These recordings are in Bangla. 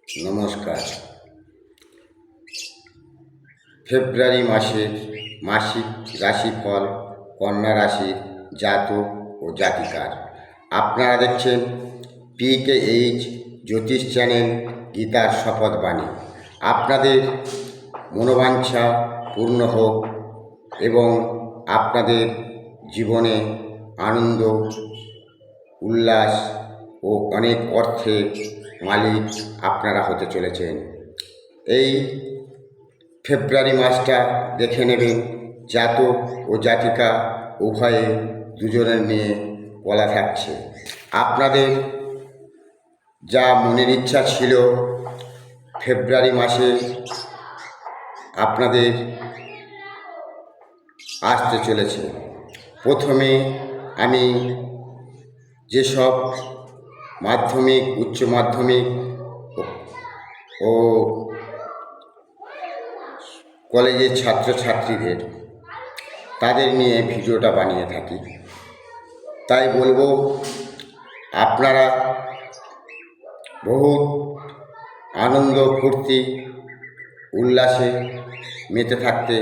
নমস্কার। ফেব্রুয়ারি মাসের মাসিক রাশিফল কন্যা রাশির জাতক ও জাতিকার। আপনারা দেখছেন PKH জ্যোতিষ চ্যানেল গীতার শপথবাণী। আপনাদের মনোবাঞ্ছা পূর্ণ হোক এবং আপনাদের জীবনে আনন্দ, উল্লাস ও অনেক অর্থের মালিক আপনারা হতে চলেছেন। এই ফেব্রুয়ারি মাসটা দেখে নেবেন জাতক ও জাতিকা উভয়ে দুজনের নিয়ে বলা থাকছে। আপনাদের যা মনের ইচ্ছা ছিল ফেব্রুয়ারি মাসে আপনাদের আসতে চলেছে। প্রথমে আমি যেসব মাধ্যমিক, উচ্চ মাধ্যমিক ও কলেজের ছাত্রছাত্রীদের তাদের নিয়ে ভিডিওটা বানিয়ে থাকি, তাই বলবো আপনারা বহু আনন্দ, ফুর্তি, উল্লাসে মেতে থাকতে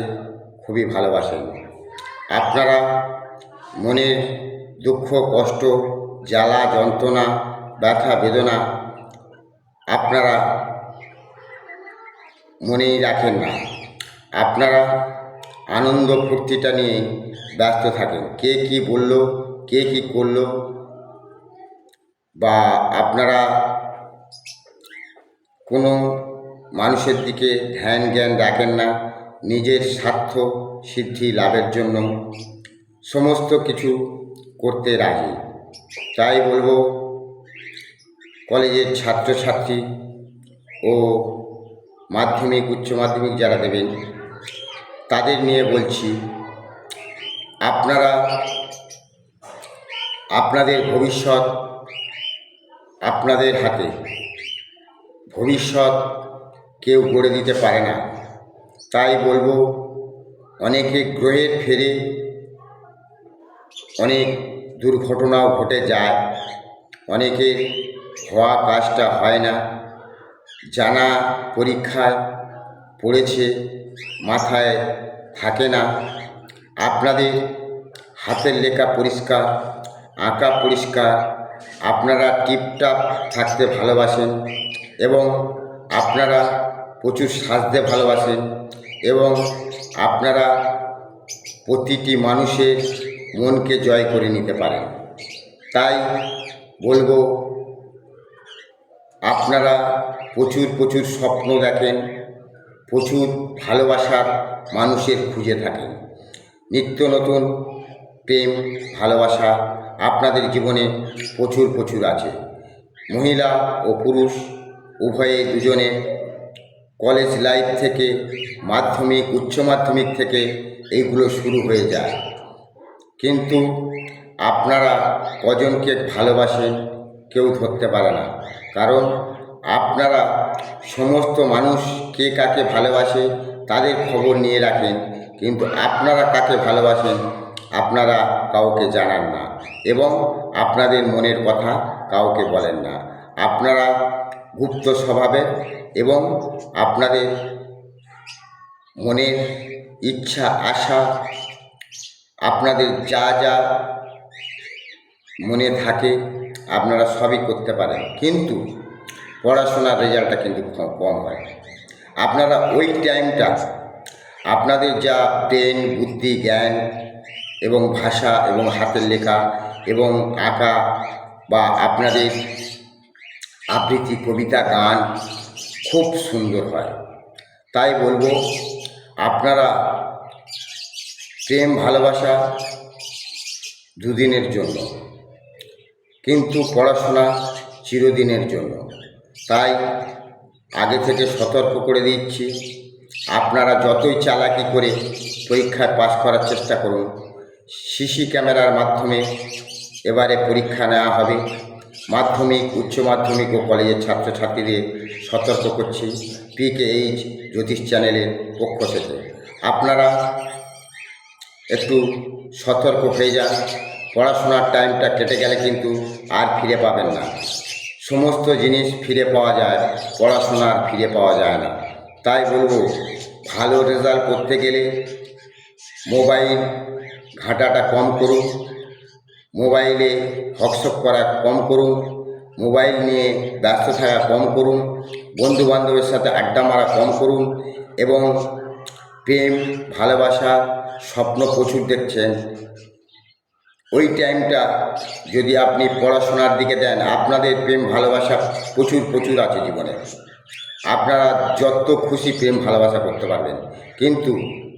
খুবই ভালোবাসেন। আপনারা মনের দুঃখ, কষ্ট, জ্বালা, যন্ত্রণা, ব্যথা, বেদনা আপনারা মনেই রাখেন না। আপনারা আনন্দ ফুর্তিটা নিয়ে ব্যস্ত থাকেন। কে কি বলল, কে কি করলো, বা আপনারা কোনো মানুষের দিকে ধ্যান জ্ঞান রাখেন না। নিজের স্বার্থ সিদ্ধি লাভের জন্য সমস্ত কিছু করতে রাজি। তাই বলবো কলেজের ছাত্রছাত্রী ও মাধ্যমিক, উচ্চ মাধ্যমিক যারা দেবেন তাদের নিয়ে বলছি, আপনারা আপনাদের ভবিষ্যৎ আপনাদের হাতে। ভবিষ্যৎ কেউ গড়ে দিতে পারে না। তাই বলবো অনেকে গ্রহের ফেরে অনেক দুর্ঘটনাও ঘটে যায়, অনেকের হওয়া কাজটা হয় না। জানা পরীক্ষায় পড়েছে, মাথায় থাকে না। আপনাদের হাতের লেখা পরিষ্কার, আঁকা পরিষ্কার, আপনারা টিপটাপ থাকতে ভালোবাসেন এবং আপনারা প্রচুর সাজতে ভালোবাসেন এবং আপনারা প্রতিটি মানুষের মনকে জয় করে নিতে পারেন। তাই বলবো আপনারা প্রচুর প্রচুর স্বপ্ন দেখেন, প্রচুর ভালোবাসার মানুষের খুঁজে থাকেন। নিত্য নতুন প্রেম ভালোবাসা আপনাদের জীবনে প্রচুর প্রচুর আছে। মহিলা ও পুরুষ উভয়ে দুজনে কলেজ লাইফ থেকে, মাধ্যমিক, উচ্চ মাধ্যমিক থেকে এইগুলো শুরু হয়ে যায়। কিন্তু আপনারা কজনকে ভালোবাসেন কেউ ধরতে পারে না, কারণ আপনারা সমস্ত মানুষ কে কাকে ভালোবাসে তাদের খবর নিয়ে রাখেন, কিন্তু আপনারা কাকে ভালোবাসেন আপনারা কাউকে জানান না এবং আপনাদের মনের কথা কাউকে বলেন না। আপনারা গুপ্ত স্বভাবের এবং আপনাদের মনের ইচ্ছা, আশা, আপনাদের যা যা মনে থাকে আপনারা সবই করতে পারেন, কিন্তু পড়াশোনার রেজাল্টটা কিন্তু কম হয়। আপনারা ওই টাইমটা আপনাদের যা ব্রেন, বুদ্ধি, জ্ঞান এবং ভাষা এবং হাতের লেখা এবং আঁকা বা আপনাদের আবৃত্তি, কবিতা, গান খুব সুন্দর হয়। তাই বলবো আপনারা প্রেম ভালোবাসা দুদিনের জন্য, কিন্তু পড়াশোনা চিরদিনের জন্য। তাই আগে থেকে সতর্ক করে দিচ্ছি, আপনারা যতই চালাকি করে পরীক্ষায় পাস করার চেষ্টা করুন, সিসি ক্যামেরার মাধ্যমে এবারে পরীক্ষা নেওয়া হবে। মাধ্যমিক, উচ্চ মাধ্যমিক ও কলেজের ছাত্রছাত্রীদের সতর্ক করছি PKH জ্যোতিষ চ্যানেলের পক্ষ থেকে। আপনারা একটু সতর্ক হয়ে যান। পড়াশোনার টাইমটা কেটে গেলে কিন্তু আর ফিরে পাবেন না। সমস্ত জিনিস ফিরে পাওয়া যায়, পড়াশোনার ফিরে পাওয়া যায় না। তাই বলবো, ভালো রেজাল্ট করতে গেলে মোবাইল ঘাঁটাটা কম করুন, মোবাইলে হকশপ করা কম করুন, মোবাইল নিয়ে ব্যস্ত থাকা কম করুন, বন্ধুবান্ধবের সাথে আড্ডা মারা কম করুন এবং প্রেম ভালোবাসা স্বপ্ন প্রচুর দেখছেন, ওই টাইমটা যদি আপনি পড়াশোনার দিকে দেন, আপনাদের প্রেম ভালোবাসা প্রচুর প্রচুর আছে জীবনে। আপনারা যত খুশি প্রেম ভালোবাসা করতে পারবেন, কিন্তু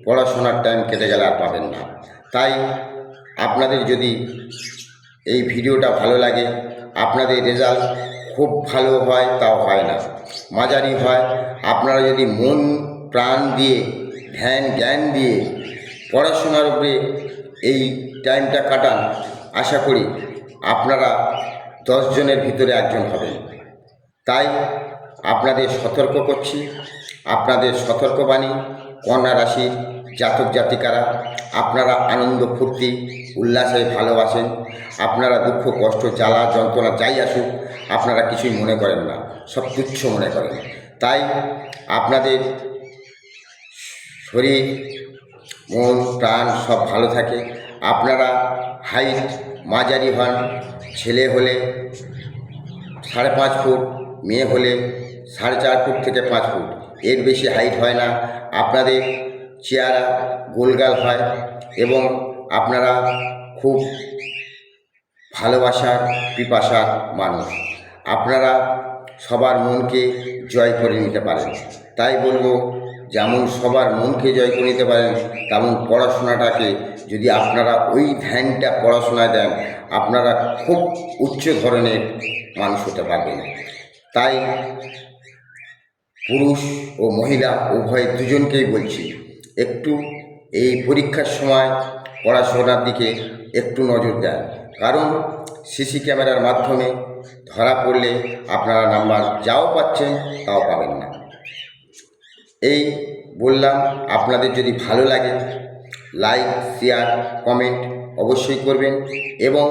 পড়াশোনার টাইম কেটে গেলে আর পাবেন না। তাই আপনাদের যদি এই ভিডিওটা ভালো লাগে, আপনাদের রেজাল্ট খুব ভালো হয় তাও হয় না, মাঝারি হয়, আপনারা যদি মন প্রাণ দিয়ে ধ্যান জ্ঞান দিয়ে পড়াশোনার উপরে এই টাইমটা কাটান, আশা করি আপনারা 10 জনের ভিতরে একজন হবেন। তাই আপনাদের সতর্ক করছি, আপনাদের সতর্কবাণী, কন্যা রাশির জাতক জাতিকারা, আপনারা আনন্দ ফুর্তি উল্লাসে ভালোবাসেন, আপনারা দুঃখ কষ্ট জ্বালা যন্ত্রণা যাই আসুক আপনারা কিছুই মনে করেন না, সব তুচ্ছ মনে করেন। তাই আপনাদের শরীর মন প্রাণ সব ভালো থাকে, আপনারা হাইট মাঝারি হন, ছেলে হলে 5.5 ফুট, মেয়ে হলে 4.5 ফুট থেকে 5 ফুট, এর বেশি হাইট হয় না, আপনাদের চেহারা গোলগাল হয় এবং আপনারা খুব ভালোবাসার পিপাসার মানুষ, আপনারা সবার মনকে জয় করে নিতে পারেন। তাই বলবো, যেমন সবার মনকে জয় করে নিতে পারেন, তেমন পড়াশোনাটাকে যদি আপনারা ওই ধ্যানটা পড়াশোনায় দেন, আপনারা খুব উচ্চ ধরনের মানুষ হতে পারবেন। তাই পুরুষ ও মহিলা উভয় দুজনকেই বলছি, একটু এই পরীক্ষার সময় পড়াশোনার দিকে একটু নজর দেন, কারণ সিসি ক্যামেরার মাধ্যমে ধরা পড়লে আপনারা নাম্বার যাও পাচ্ছেন তাও পাবেন না। এই বললাম, আপনাদের যদি ভালো লাগে লাইক শেয়ার কমেন্ট অবশ্যই করবেন এবং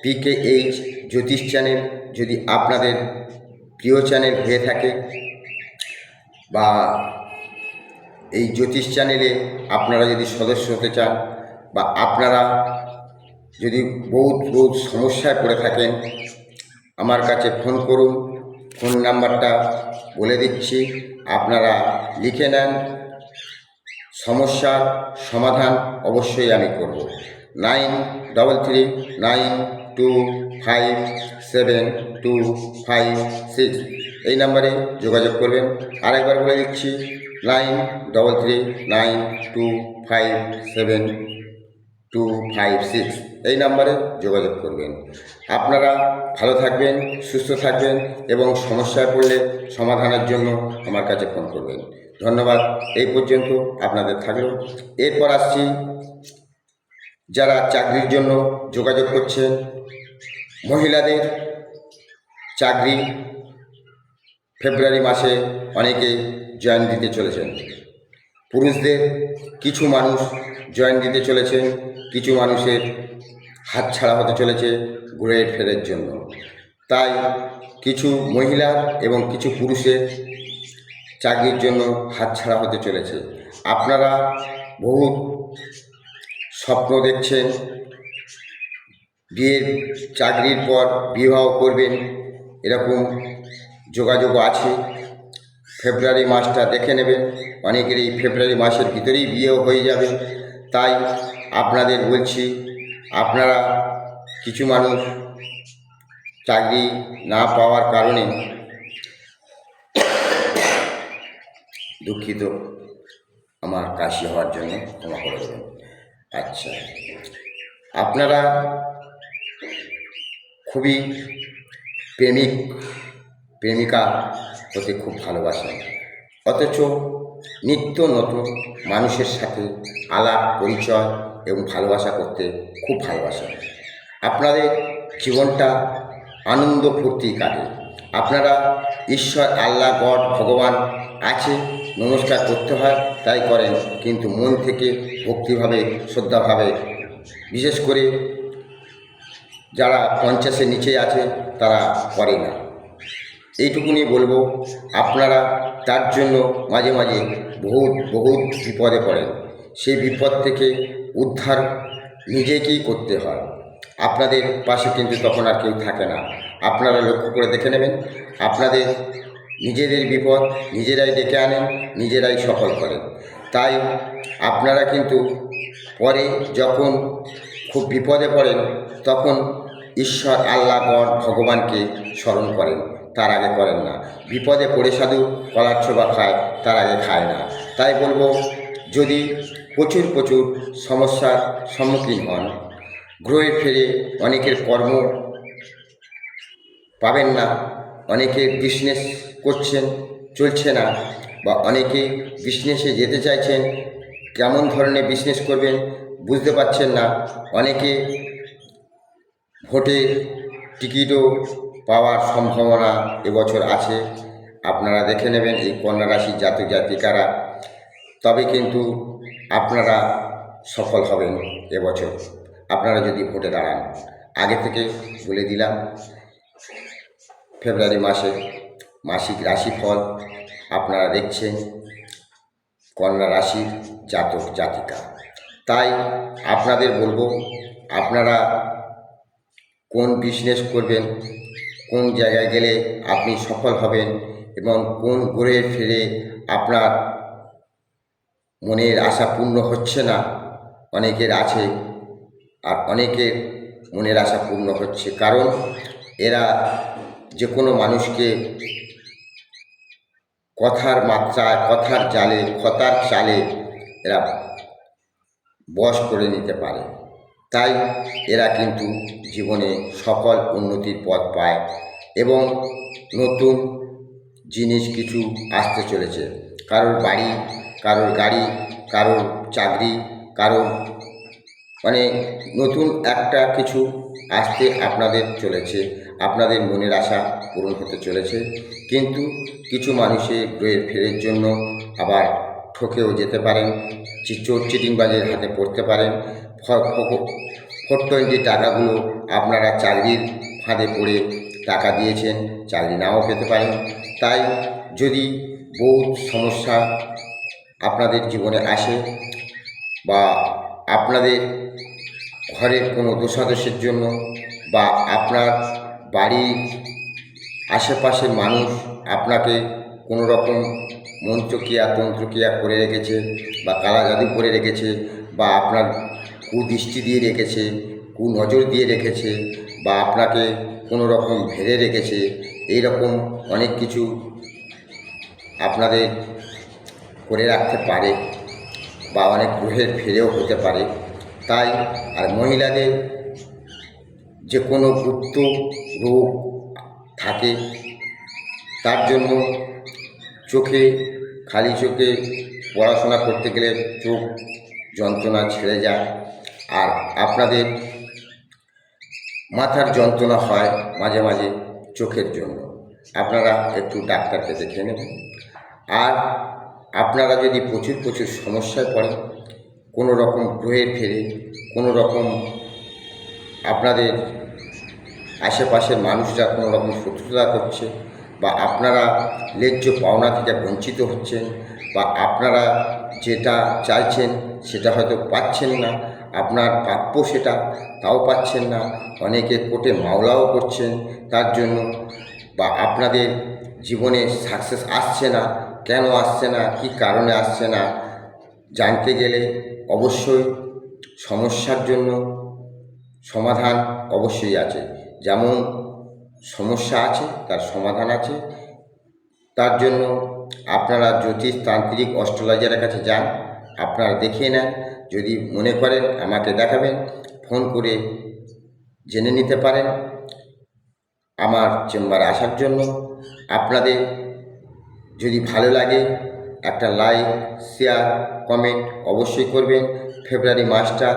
PKH জ্যোতিষ চ্যানেল যদি আপনাদের প্রিয় চ্যানেল হয়ে থাকে বা এই জ্যোতিষ চ্যানেলে আপনারা যদি সদস্য হতে চান বা আপনারা যদি বহুত সমস্যায় পড়ে থাকেন, আমার কাছে ফোন করুন। ফোন নাম্বারটা বলে দিচ্ছি, আপনারা লিখে নেন, সমস্যার সমাধান অবশ্যই আমি করব। 9332572566 এই নাম্বারে যোগাযোগ করবেন। আরেকবার বলে দিচ্ছি, 9332572566 এই নাম্বারে যোগাযোগ করবেন। আপনারা ভালো থাকবেন, সুস্থ থাকবেন এবং সমস্যায় পড়লে সমাধানের জন্য আমার কাছে ফোন করবেন। ধন্যবাদ, এই পর্যন্ত আপনাদের থাকলো। এরপর আসছি যারা চাকরির জন্য যোগাযোগ করছেন, মহিলাদের চাকরি ফেব্রুয়ারি মাসে অনেকে জয়েন দিতে চলেছেন, পুরুষদের কিছু মানুষ জয়েন দিতে চলেছেন, কিছু মানুষের হাতছাড়া হতে চলেছে গ্রেড ফেলের জন্য। তাই কিছু মহিলা এবং কিছু পুরুষের চাকরির জন্য হাতছাড়া হতে চলেছে। আপনারা বহু স্বপ্ন দেখছেন, বিয়ের চাকরির পর বিবাহ করবেন, এরকম যোগাযোগও আছে। ফেব্রুয়ারি মাসটা দেখে নেবেন, অনেকের এই ফেব্রুয়ারি মাসের ভিতরেই বিয়েও হয়ে যাবে। তাই আপনাদের বলছি, আপনারা কিছু মানুষ চাকরি না পাওয়ার কারণে, দুঃখিত, আমার কাশি হওয়ার জন্য ক্ষমা করে দেবেন। আচ্ছা, আপনারা খুবই প্রেমিক প্রেমিকা হতে খুব ভালোবাসেন, অথচ নিত্য নতুন মানুষের সাথে আলাপ পরিচয় এবং ভালোবাসা করতে খুব ভালোবাসেন। আপনাদের জীবনটা আনন্দ ফুর্তি কাটে, আপনারা ঈশ্বর আল্লাহ গড ভগবান আছে, নমস্কার করতে হয় তাই করেন, কিন্তু মন থেকে ভক্তিভাবে শ্রদ্ধাভাবে, বিশেষ করে যারা 50-এর নিচে আছে তারা করে না। এইটুকুনি বলবো, আপনারা তার জন্য মাঝে মাঝে বহুত বহুত বিপদে পড়েন। সেই বিপদ থেকে উদ্ধার নিজেকেই করতে হয়। আপনাদের পাশে কিন্তু তখন আর কেউ থাকে না। আপনারা লক্ষ্য করে দেখে নেবেন, আপনাদের নিজেদের বিপদ নিজেরাই ডেকে আনেন, নিজেরাই সফল করেন। তাই আপনারা কিন্তু পরে যখন খুব বিপদে পড়েন তখন ঈশ্বর, আল্লাহ, গড, ভগবানকে স্মরণ করেন, তার আগে করেন না। বিপদে পড়ে সাধু কলার ছোবা খায়, তার আগে খায় না। তাই বলবো, যদি প্রচুর প্রচুর সমস্যার সম্মুখীন হন, গ্রহে ফিরে অনেকের কর্ম পাবেন না, অনেকে বিজনেস করছেন চলছে না, বা অনেকে বিজনেসে যেতে চাইছেন, কেমন ধরনের বিজনেস করবেন বুঝতে পারছেন না, অনেকে ভোটে টিকিটও পাওয়ার সম্ভাবনা এবছর আছে। আপনারা দেখে নেবেন এই কন্যা রাশির জাতক জাতিকারা, তবে কিন্তু আপনারা সফল হবেন এবছর, আপনারা যদি ভোটে দাঁড়ান। আগে থেকে বলে দিলাম, ফেব্রুয়ারি মাসের মাসিক রাশিফল আপনারা দেখছেন কন্যা রাশির জাতক জাতিকা। তাই আপনাদের বলবো, আপনারা কোন বিজনেস করবেন, কোন জায়গায় গেলে আপনি সফল হবেন, এবং কোন গ্রহে ফিরে আপনার মনের আশা পূর্ণ হচ্ছে না, অনেকের আছে, আর অনেকের মনের আশা পূর্ণ হচ্ছে। কারণ এরা যে কোনো মানুষকে কথার মাত্রায়, কথার জালে, কথার চালে এরা বশ করে নিতে পারে। তাই এরা কিন্তু জীবনে সকল উন্নতির পথ পায়, এবং নতুন জিনিস কিছু আসতে চলেছে। কারোর বাড়ি, কারোর গাড়ি, কারোর চাকরি, কারোর মানে নতুন একটা কিছু আসতে আপনাদের চলেছে, আপনাদের মনের আশা পূরণ হতে চলেছে। কিন্তু কিছু মানুষের গ্রহের ফেরের জন্য আবার ঠকেও যেতে পারেন, চোর চিটিংবাজের হাতে পড়তে পারেন। 420 টাকাগুলো আপনারা চাকরির ফাঁদে পড়ে টাকা দিয়েছেন, চাকরি নাও পেতে পারেন। তাই যদি বহুত সমস্যা আপনাদের জীবনে আসে, বা আপনাদের ঘরের কোনো দোষাদোষের জন্য, বা আপনার বাড়ির আশেপাশের মানুষ আপনাকে কোনো রকম মন্ত্রক্রিয়া তন্ত্রক্রিয়া করে রেখেছে, বা কালা জাদু করে রেখেছে, বা আপনার কুদৃষ্টি দিয়ে রেখেছে, কুনজর দিয়ে রেখেছে, বা আপনাকে কোনো রকম ভেড়ে রেখেছে, এই রকম অনেক কিছু আপনাদের করে রাখতে পারে, বা অনেক গ্রহের ফেরেও হতে পারে। তাই আর মহিলাদের যে কোনো গুপ্ত রোগ থাকে, তার জন্য চোখে, খালি চোখে পড়াশোনা করতে গেলে চোখ যন্ত্রণা ছেড়ে যায়, আর আপনাদের মাথার যন্ত্রণা হয় মাঝে মাঝে চোখের জন্য, আপনারা একটু ডাক্তারকে দেখিয়ে নেবেন। আর আপনারা যদি প্রচুর প্রচুর সমস্যায় পড়েন, কোনো রকম গ্রহের ফেরে, কোনো রকম আপনাদের আশেপাশের মানুষরা কোনো রকম শত্রুতা করছে, বা আপনারা ন্যায্য পাওনা থেকে বঞ্চিত হচ্ছেন, বা আপনারা যেটা চাইছেন সেটা হয়তো পাচ্ছেন না, আপনার প্রাপ্য সেটা তাও পাচ্ছেন না, অনেকে কোর্টে মামলাও করছেন তার জন্য, বা আপনাদের জীবনে সাকসেস আসছে না, কেন আসছে না, কী কারণে আসছে না, জানতে গেলে অবশ্যই সমস্যার জন্য সমাধান অবশ্যই আছে। যেমন সমস্যা আছে তার সমাধান আছে। তার জন্য আপনারা জ্যোতিষ, তান্ত্রিক, অস্ট্রোলজারের কাছে যান, আপনারা দেখিয়ে নেন। যদি মনে করেন আমাকে দেখাবেন, ফোন করে জেনে নিতে পারেন আমার চেম্বারে আসার জন্য। আপনাদের যদি ভালো লাগে একটা লাইক, শেয়ার, কমেন্ট অবশ্যই করবেন। ফেব্রুয়ারি মাসটা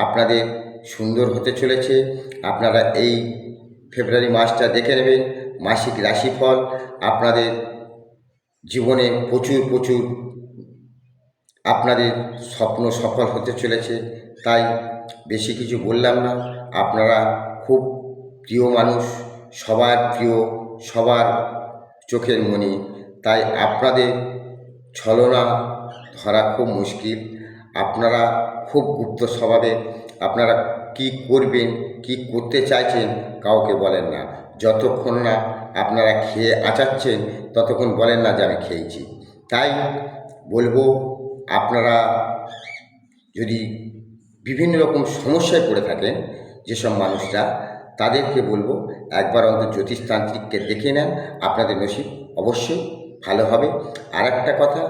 আপনাদের সুন্দর হতে চলেছে। আপনারা এই ফেব্রুয়ারি মাসটা দেখে নেবেন, মাসিক রাশিফল আপনাদের জীবনে প্রচুর প্রচুর আপনাদের স্বপ্ন সফল হতে চলেছে। তাই বেশি কিছু বললাম না, আপনারা খুব প্রিয় মানুষ, সবার প্রিয়, সবার চোখের মণি। তাই আপনাদের ছলনা ধরা খুব মুশকিল। আপনারা খুব গুপ্ত স্বভাবের। আপনারা কি করবেন, কি করতে চাইছেন কাউকে বলেন না। যতক্ষণ না আপনারা খেয়ে আঁচাচ্ছেন ততক্ষণ বলেন না যে আমি খেয়েছি। তাই বলবো, আপনারা যদি বিভিন্ন রকম সমস্যায় পড়ে থাকেন যেসব মানুষরা, তাদেরকে বলবো একবার অন্তত জ্যোতিষতান্ত্রিককে দেখে নেন, আপনাদের নসিব অবশ্যই ভালো হবে। আর একটা কথা,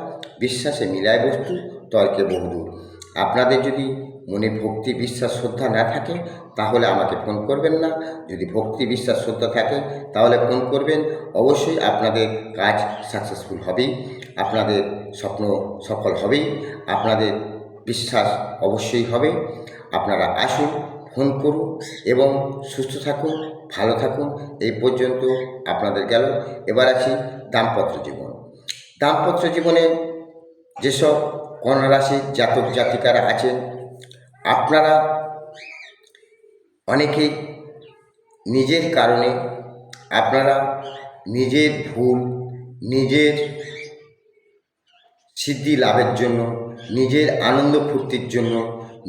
বিশ্বাসে মিলায় বস্তু, তর্কে বহুদূর। আপনাদের যদি মনে ভক্তি বিশ্বাস শ্রদ্ধা না থাকে তাহলে আমাকে ফোন করবেন না। যদি ভক্তি বিশ্বাস শ্রদ্ধা থাকে তাহলে ফোন করবেন। অবশ্যই আপনাদের কাজ সাকসেসফুল হবেই, আপনাদের স্বপ্ন সফল হবেই, আপনাদের বিশ্বাস অবশ্যই হবে। আপনারা আসুন, ফোন করুন এবং সুস্থ থাকুন, ভালো থাকুন। এই পর্যন্ত আপনাদের গেল। এবার আছি দাম্পত্য জীবন। দাম্পত্য জীবনে যেসব কন্যা রাশির জাতক জাতিকারা আছেন, আপনারা অনেকেই নিজের কারণে, আপনারা নিজের ভুল, নিজের সিদ্ধি লাভের জন্য, নিজের আনন্দ ফুর্তির জন্য,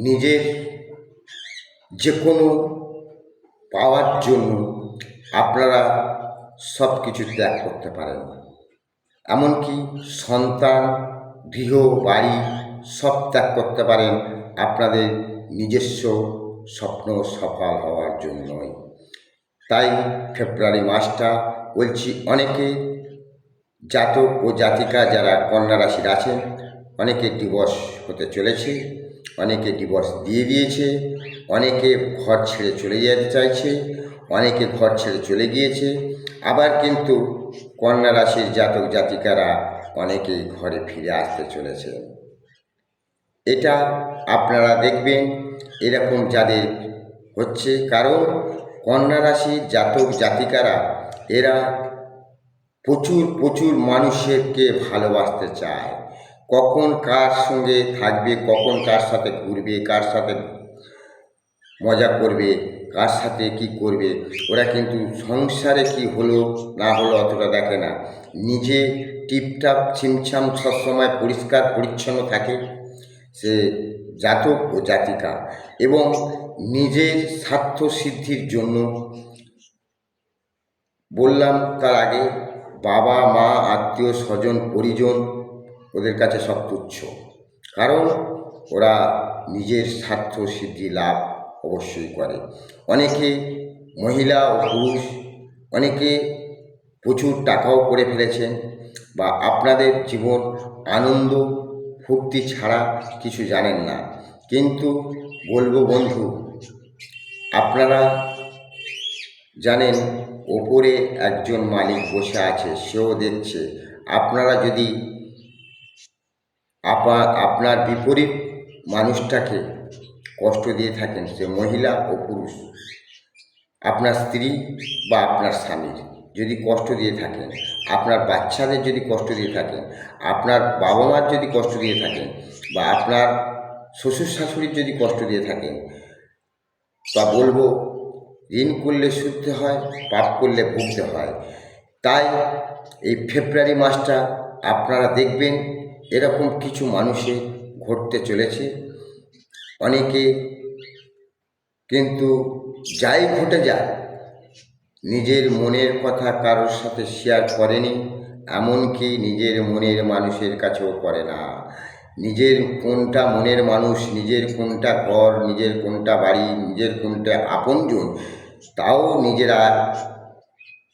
নিজের যে কোনো পাওয়ার জন্য আপনারা সব কিছু ত্যাগ করতে পারেন। এমনকি সন্তান, গৃহ, বাড়ি সব ত্যাগ করতে পারেন আপনাদের নিজস্ব স্বপ্ন সফল হওয়ার জন্যই। তাই ফেব্রুয়ারি মাসটা বলছি, অনেকে জাতক ও জাতিকা যারা কন্যা রাশির আছেন, অনেকে ডিভোর্স হতে চলেছে, অনেকে ডিভোর্স দিয়ে দিয়েছে, অনেকে ঘর ছেড়ে চলে যেতে চাইছে, অনেকে ঘর ছেড়ে চলে গিয়েছে। আবার কিন্তু কন্যা রাশির জাতক জাতিকারা অনেকেই ঘরে ফিরে আসতে চলেছে। এটা আপনারা দেখবেন এরকম যাদের হচ্ছে, কারণ কন্যা রাশির জাতক জাতিকারা এরা প্রচুর প্রচুর মানুষকে ভালোবাসতে চায়। কখন কার সঙ্গে থাকবে, কখন কার সাথে ঘুরবে, কার সাথে মজা করবে, কার সাথে কি করবে, ওরা কিন্তু সংসারে কি হলো না হলো অতটা দেখে না। নিজে টিপটাপ ছিমছাম সবসময় পরিষ্কার পরিচ্ছন্ন থাকে সে জাতক ও জাতিকা, এবং নিজের স্বার্থ সিদ্ধির জন্য, বললাম তার আগে, বাবা মা আত্মীয় স্বজন পরিজন ওদের কাছে সব তুচ্ছ। কারণ ওরা নিজের স্বার্থ সিদ্ধি লাভ অবশ্যই করে। অনেকে মহিলা ও পুরুষ, অনেকে প্রচুর টাকাও করে ফেলেছেন, বা আপনাদের জীবন আনন্দ ফুর্তি ছাড়া কিছু জানেন না। কিন্তু বলবো বন্ধু, আপনারা জানেন ওপরে একজন মালিক বসে আছে, সেও দেখছে। আপনারা যদি আপনার বিপরীত মানুষটাকে কষ্ট দিয়ে থাকেন, সে মহিলা ও পুরুষ, আপনার স্ত্রী বা আপনার স্বামীর যদি কষ্ট দিয়ে থাকেন, আপনার বাচ্চাদের যদি কষ্ট দিয়ে থাকেন, আপনার বাবা মার যদি কষ্ট দিয়ে থাকেন, বা আপনার শ্বশুর শাশুড়ির যদি কষ্ট দিয়ে থাকেন, তা বলবো ঋণ করলে শুধতে হয়, পাপ করলে ভুগতে হয়। তাই এই ফেব্রুয়ারি মাসটা আপনারা দেখবেন এরকম কিছু মানুষের ঘটতে চলেছে। অনেকে কিন্তু যাই ঘটে যায় নিজের মনের কথা কারোর সাথে শেয়ার করেনি, এমনকি নিজের মনের মানুষের কাছেও করে না। নিজের কোনটা মনের মানুষ, নিজের কোনটা ঘর, নিজের কোনটা বাড়ি, নিজের কোনটা আপনজন, তাও নিজেরা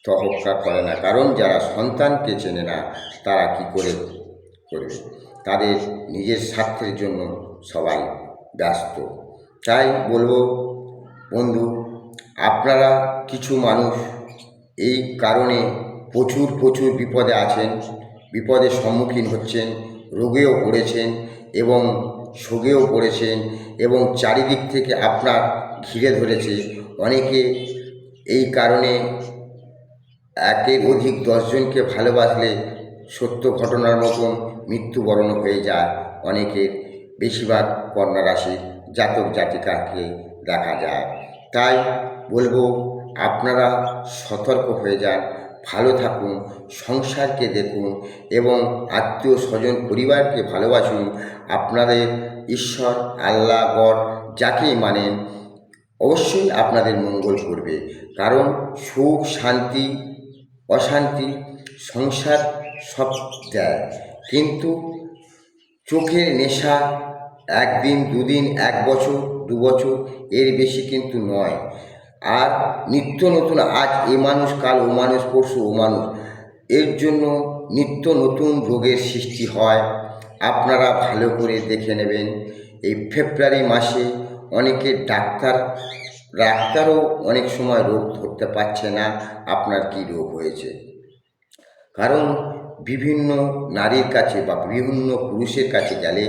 তহক্কা করে না। কারণ যারা সন্তানকে চেনে না তারা কি করে করবে? তাদের নিজের স্বার্থের জন্য সবাই ব্যস্ত। তাই বলবো বন্ধু, আপনারা কিছু মানুষ এই কারণে প্রচুর প্রচুর বিপদে আছেন, বিপদের সম্মুখীন হচ্ছেন, রোগেও পড়েছেন এবং শোকেও পড়েছেন, এবং চারিদিক থেকে আপনার ঘিরে ধরেছে। অনেকে এই কারণে একের অধিক 10 জনকে ভালোবাসলে সত্য ঘটনার মতন মৃত্যুবরণ হয়ে যায় অনেকের। বেশিরভাগ কন্যা রাশির জাতক জাতিকাকে দেখা যায়। তাই বলবো আপনারা সতর্ক হয়ে যান, ভালো থাকুন, সংসারকে দেখুন এবং আত্মীয় স্বজন পরিবারকে ভালোবাসুন। আপনাদের ঈশ্বর, আল্লাহ, গড যাকেই মানেন অবশ্যই আপনাদের মঙ্গল করবে। কারণ সুখ, শান্তি, অশান্তি সংসার সব দেয়, কিন্তু চোখের নেশা একদিন, দুদিন, 1 বছর, 2 বছর এর বেশি কিন্তু নয়। আর নিত্য নতুন আজ এ মানুষ, কাল ও মানুষ, পরশু ও মানুষ, এর জন্য নিত্য নতুন রোগের সৃষ্টি হয়। আপনারা ভালো করে দেখে নেবেন। এই ফেব্রুয়ারি মাসে অনেকে ডাক্তারও অনেক সময় রোগ ধরতে পারছে না আপনার কি রোগ হয়েছে। কারণ বিভিন্ন নারীর কাছে বা বিভিন্ন পুরুষের কাছে গেলে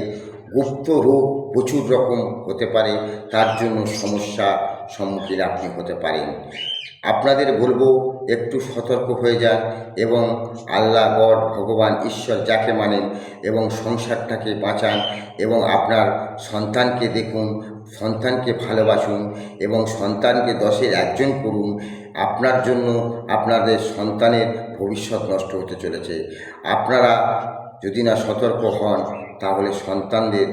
গুপ্ত রোগ প্রচুর রকম হতে পারে, তার জন্য সমস্যা সম্মুখীন আপনি হতে পারেন। আপনাদের বলবো একটু সতর্ক হয়ে যান এবং আল্লাহ, গড, ভগবান, ঈশ্বর যাকে মানেন এবং সংসারটাকে বাঁচান এবং আপনার সন্তানকে দেখুন, সন্তানকে ভালোবাসুন এবং সন্তানকে 10-এর 1জন করুন। আপনার জন্য আপনাদের সন্তানের ভবিষ্যৎ নষ্ট হতে চলেছে। আপনারা যদি না সতর্ক হন তাহলে সন্তানদের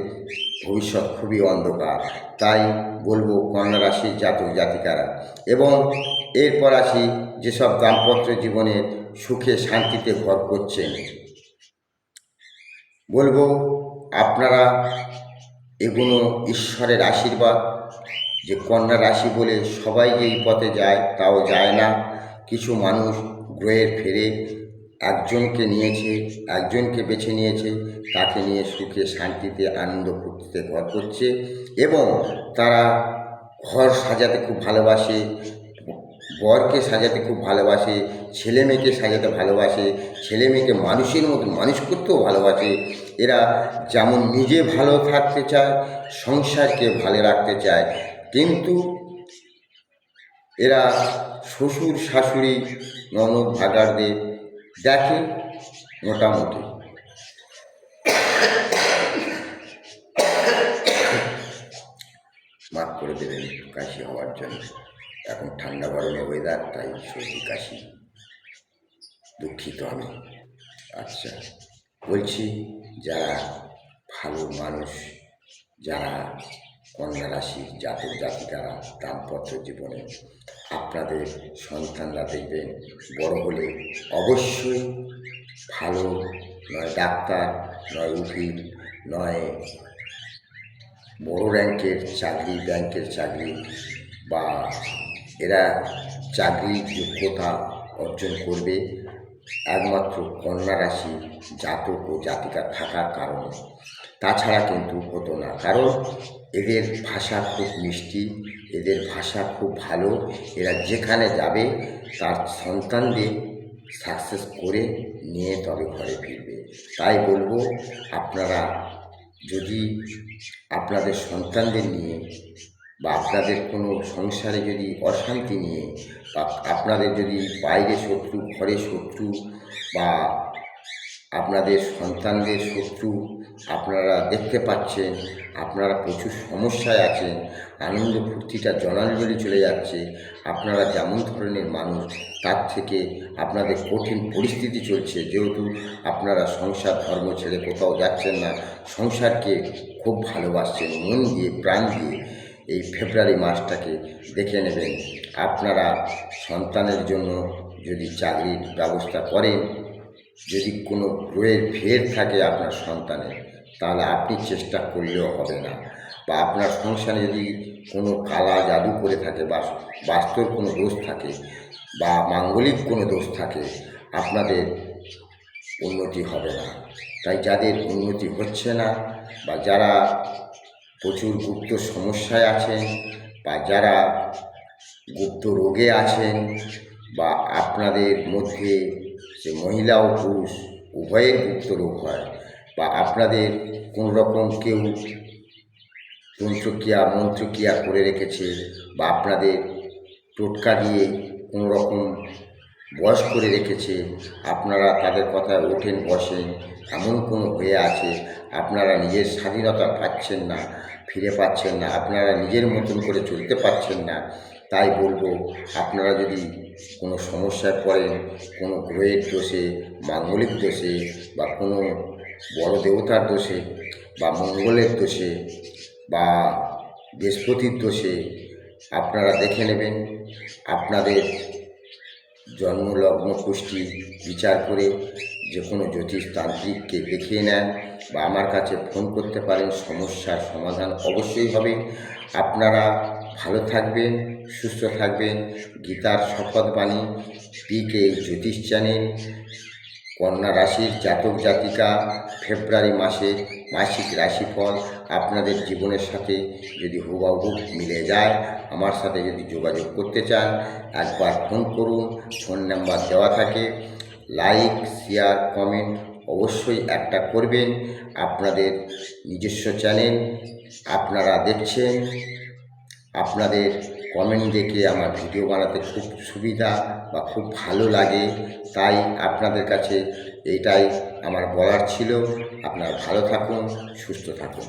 ভবিষ্যৎ খুবই অন্ধকার। তাই বলবো কন্যা রাশির জাতক জাতিকারা। এবং এরপর আসি যেসব দাম্পত্য জীবনের সুখে শান্তিতে ভর করছেন, বলবো আপনারা এগুলো ঈশ্বরের আশীর্বাদ। যে কন্যা রাশি বলে সবাই এই পথে যায় তাও যায় না। কিছু মানুষ গ্রহের ফেরে একজনকে নিয়েছে, একজনকে বেছে নিয়েছে, তাকে নিয়ে সুখে শান্তিতে আনন্দ ফুর্তিতে ঘর করছে এবং তারা ঘর সাজাতে খুব ভালোবাসে, বরকে সাজাতে খুব ভালোবাসে, ছেলে মেয়েকে সাজাতে ভালোবাসে, ছেলে মেয়েকে মানুষের মতো মানুষ করতেও ভালোবাসে। এরা যেমন নিজে ভালো থাকতে চায়, সংসারকে ভালো রাখতে চায়, কিন্তু এরা শ্বশুর শাশুড়ি ননদ ভাগাড়দের দেখে মোটামুটি। মাফ করে দেবেন কাশি হওয়ার জন্য, এখন ঠান্ডা গরমে ওয়েদার, তাই সর্দি কাশি, দুঃখিত আমি। আচ্ছা, বলছি যারা ভালো মানুষ, যারা কন্যা রাশির জাতক জাতিকারা দাম্পত্য জীবনে আপনাদের সন্তানরা দেখবেন বড় হলে অবশ্যই ভালো, নয় ডাক্তার, নয় উকিল, নয় বড় র্যাঙ্কের চাকরি, ব্যাংকের চাকরি, বা এরা চাকরির যোগ্যতা অর্জন করবে একমাত্র কন্যা রাশি জাতক ও জাতিকা থাকার কারণে। তাছাড়া কিন্তু হতো না। কারণ এদের ভাষা খুব মিষ্টি, এদের ভাষা খুব ভালো, এরা যেখানে যাবে তার সন্তানদের সাকসেস করে নিয়ে তবে ঘরে ফিরবে। তাই বলবো আপনারা যদি আপনাদের সন্তানদের নিয়ে বা আপনাদের কোনো সংসারে যদি অশান্তি নিয়ে বা আপনাদের যদি বাইরে শত্রু, ঘরে শত্রু বা আপনাদের সন্তানদের শত্রু আপনারা দেখতে পাচ্ছেন, আপনারা প্রচুর সমস্যায় আছেন, আনন্দ ফুর্তিটা জলাঞ্জলি চলে যাচ্ছে, আপনারা যেমন ধরনের মানুষ তার থেকে আপনাদের কঠিন পরিস্থিতি চলছে, যেহেতু আপনারা সংসার ধর্ম ছেড়ে কোথাও যাচ্ছেন না, সংসারকে খুব ভালোবাসছেন মন দিয়ে, প্রাণ দিয়ে, এই ফেব্রুয়ারি মাসটাকে দেখে নেবেন। আপনারা সন্তানের জন্য যদি চাকরির ব্যবস্থা করেন, যদি কোনো গ্রহের ফের থাকে আপনার সন্তানের, তাহলে আপনি চেষ্টা করলেও হবে না। বা আপনার সংসারে যদি কোনো কালা জাদু করে থাকে বা বাস্তব কোনো দোষ থাকে বা মাঙ্গলিক কোনো দোষ থাকে, আপনাদের উন্নতি হবে না। তাই যাদের উন্নতি হচ্ছে না বা যারা প্রচুর গুপ্ত সমস্যায় আছেন বা যারা গুপ্ত রোগে আছেন বা আপনাদের মধ্যে সে মহিলা ও পুরুষ উভয়ের গুপ্ত রোগ হয় বা আপনাদের কোনো রকম কেউ তন্ত্রক্রিয়া মন্ত্রক্রিয়া করে রেখেছে বা আপনাদের টোটকা দিয়ে কোনো রকম বশ করে রেখেছে, আপনারা তাদের কথায় ওঠেন বসেন, এমন কোনো হয়ে আছে, আপনারা নিজের স্বাধীনতা পাচ্ছেন না, ফিরে পাচ্ছেন না, আপনারা নিজের মতন করে চলতে পারছেন না। তাই বলবো আপনারা যদি কোনো সমস্যায় পড়েন, কোনো গ্রহের দোষে, মাঙ্গলিক দোষে বা কোনো বড় দেবতার দোষে বা মঙ্গলের দোষে বা বৃহস্পতির দোষে, আপনারা দেখে নেবেন। আপনাদের জন্মলগ্ন কুষ্টি বিচার করে যে কোনো জ্যোতিষতান্ত্রিককে দেখিয়ে নেন বা আমার কাছে ফোন করতে পারেন, সমস্যার সমাধান অবশ্যই হবে। আপনারা ভালো থাকবেন, সুস্থ থাকবেন। গীতার শপথ বাণী পিকে জ্যোতিষ চ্যানেল, কন্যা রাশির জাতক জাতিকা ফেব্রুয়ারি মাসের মাসিক রাশিফল আপনাদের জীবনের সাথে যদি হুবহু মিলে যায়, আমার সাথে যদি যোগাযোগ করতে চান একবার ফোন করুন। ফোন নাম্বার দেওয়া থাকে। লাইক, শেয়ার, কমেন্ট অবশ্যই একটা করবেন। আপনাদের নিজস্ব চ্যানেল, আপনারা দেখছেন, আপনাদের কমেন্ট দেখে আমার ভিডিও বানাতে খুব সুবিধা বা খুব ভালো লাগে। তাই আপনাদের কাছে এটাই আমার বলার ছিল। আপনারা ভালো থাকুন, সুস্থ থাকুন।